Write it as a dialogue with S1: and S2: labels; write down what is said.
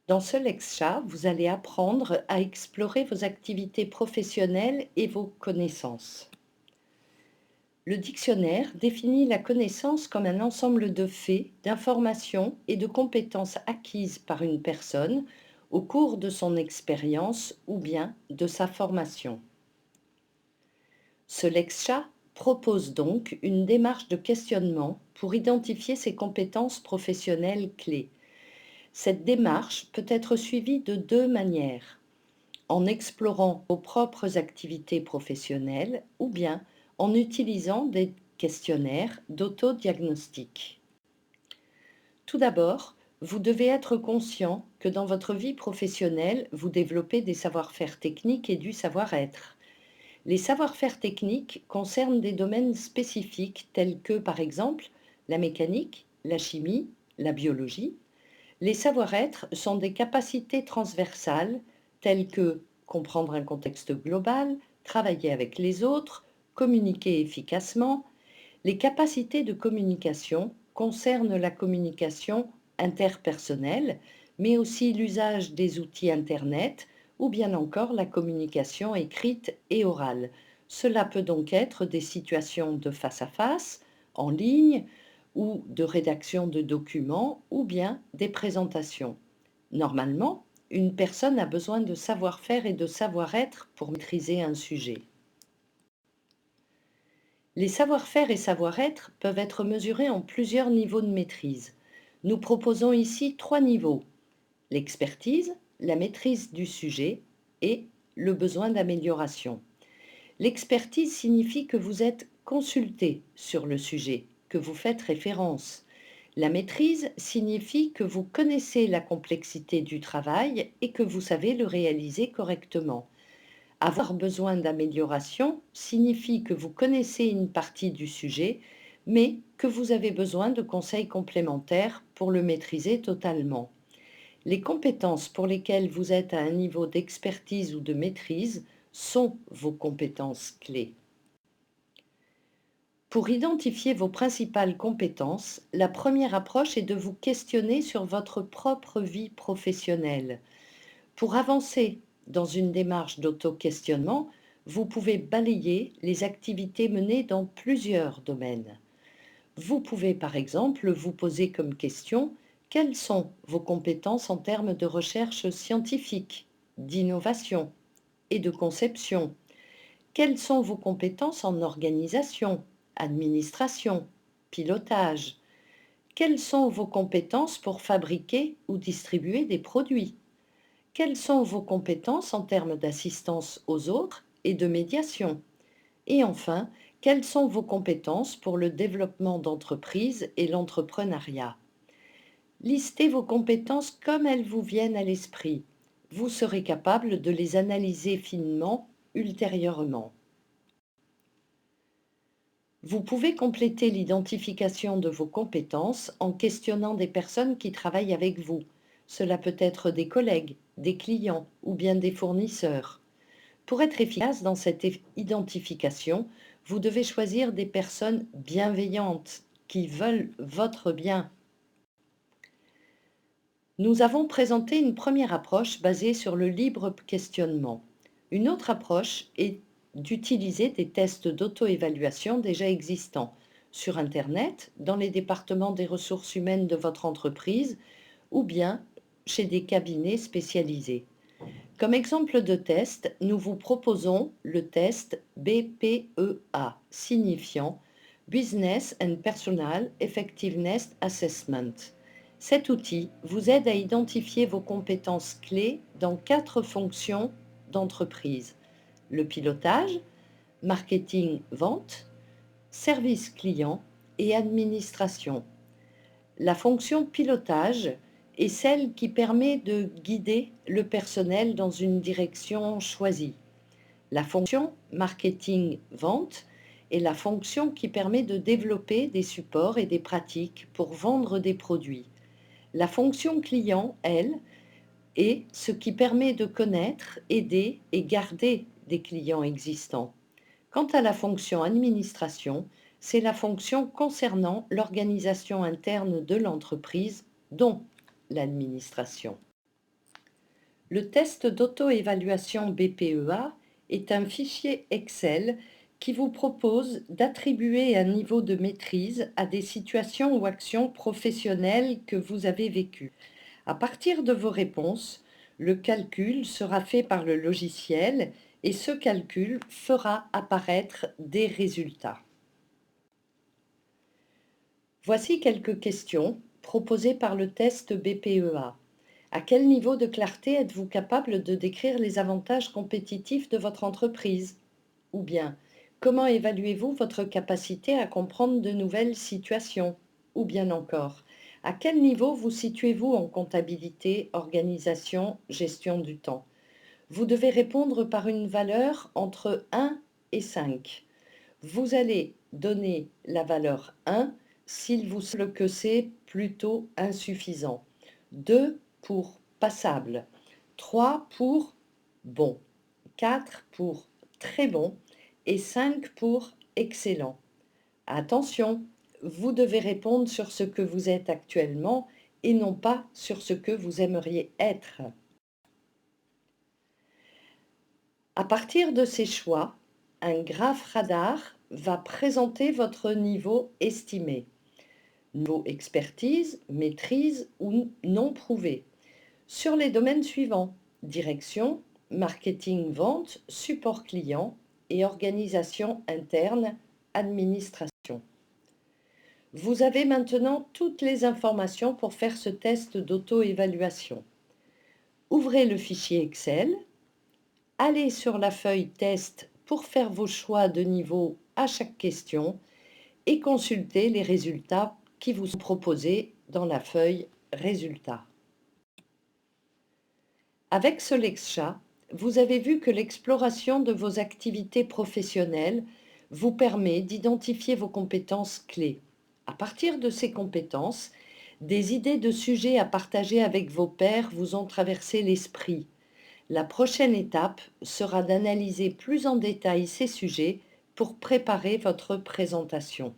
S1: Dans ce Lexa, vous allez apprendre à explorer vos activités professionnelles et vos connaissances. Le dictionnaire définit la connaissance comme un ensemble de faits, d'informations et de compétences acquises par une personne au cours de son expérience ou bien de sa formation. Ce Lexa propose donc une démarche de questionnement pour identifier ses compétences professionnelles clés. Cette démarche peut être suivie de deux manières: en explorant vos propres activités professionnelles ou bien en utilisant des questionnaires d'autodiagnostic. Tout d'abord, vous devez être conscient que dans votre vie professionnelle, vous développez des savoir-faire techniques et du savoir-être. Les savoir-faire techniques concernent des domaines spécifiques tels que, par exemple, la mécanique, la chimie, la biologie. Les savoir-être sont des capacités transversales telles que comprendre un contexte global, travailler avec les autres, communiquer efficacement. Les capacités de communication concernent la communication interpersonnelle, mais aussi l'usage des outils Internet ou bien encore la communication écrite et orale. Cela peut donc être des situations de face à face, en ligne, ou de rédaction de documents, ou bien des présentations. Normalement, une personne a besoin de savoir-faire et de savoir-être pour maîtriser un sujet. Les savoir-faire et savoir-être peuvent être mesurés en plusieurs niveaux de maîtrise. Nous proposons ici trois niveaux: l'expertise, la maîtrise du sujet et le besoin d'amélioration. L'expertise signifie que vous êtes consulté sur le sujet, que vous faites référence. La maîtrise signifie que vous connaissez la complexité du travail et que vous savez le réaliser correctement. Avoir besoin d'amélioration signifie que vous connaissez une partie du sujet, mais que vous avez besoin de conseils complémentaires pour le maîtriser totalement. Les compétences pour lesquelles vous êtes à un niveau d'expertise ou de maîtrise sont vos compétences clés. Pour identifier vos principales compétences, la première approche est de vous questionner sur votre propre vie professionnelle. Pour avancer dans une démarche d'auto-questionnement, vous pouvez balayer les activités menées dans plusieurs domaines. Vous pouvez par exemple vous poser comme question: quelles sont vos compétences en termes de recherche scientifique, d'innovation et de conception? Quelles sont vos compétences en organisation, administration, pilotage? Quelles sont vos compétences pour fabriquer ou distribuer des produits? Quelles sont vos compétences en termes d'assistance aux autres et de médiation? Et enfin, quelles sont vos compétences pour le développement d'entreprises et l'entrepreneuriat? Listez vos compétences comme elles vous viennent à l'esprit. Vous serez capable de les analyser finement ultérieurement. Vous pouvez compléter l'identification de vos compétences en questionnant des personnes qui travaillent avec vous. Cela peut être des collègues, des clients ou bien des fournisseurs. Pour être efficace dans cette identification, vous devez choisir des personnes bienveillantes qui veulent votre bien. Nous avons présenté une première approche basée sur le libre questionnement. Une autre approche est d'utiliser des tests d'auto-évaluation déjà existants sur Internet, dans les départements des ressources humaines de votre entreprise ou bien chez des cabinets spécialisés. Comme exemple de test, nous vous proposons le test BPEA, signifiant Business and Personal Effectiveness Assessment. Cet outil vous aide à identifier vos compétences clés dans 4 fonctions d'entreprise: le pilotage, marketing, vente, service client et administration. La fonction pilotage est celle qui permet de guider le personnel dans une direction choisie. La fonction marketing-vente est la fonction qui permet de développer des supports et des pratiques pour vendre des produits. La fonction client, elle, est ce qui permet de connaître, aider et garder des clients existants. Quant à la fonction administration, c'est la fonction concernant l'organisation interne de l'entreprise, dont l'administration. Le test d'auto-évaluation BPEA est un fichier Excel qui vous propose d'attribuer un niveau de maîtrise à des situations ou actions professionnelles que vous avez vécues. À partir de vos réponses, le calcul sera fait par le logiciel et ce calcul fera apparaître des résultats. Voici quelques questions proposées par le test BPEA. À quel niveau de clarté êtes-vous capable de décrire les avantages compétitifs de votre entreprise? Ou bien, comment évaluez-vous votre capacité à comprendre de nouvelles situations? Ou bien encore, à quel niveau vous situez-vous en comptabilité, organisation, gestion du temps? Vous devez répondre par une valeur entre 1 et 5. Vous allez donner la valeur 1 s'il vous semble que c'est plutôt insuffisant, 2 pour passable, 3 pour bon, 4 pour très bon et 5 pour excellent. Attention, vous devez répondre sur ce que vous êtes actuellement et non pas sur ce que vous aimeriez être. À partir de ces choix, un graphe radar va présenter votre niveau estimé. Niveau expertise, maîtrise ou non prouvé. Sur les domaines suivants: direction, marketing, vente, support client et organisation interne, administration. Vous avez maintenant toutes les informations pour faire ce test d'auto-évaluation. Ouvrez le fichier Excel, allez sur la feuille test pour faire vos choix de niveau à chaque question et consultez les résultats qui vous sont proposés dans la feuille résultats. Avec Solexa, vous avez vu que l'exploration de vos activités professionnelles vous permet d'identifier vos compétences clés. À partir de ces compétences, des idées de sujets à partager avec vos pairs vous ont traversé l'esprit. La prochaine étape sera d'analyser plus en détail ces sujets pour préparer votre présentation.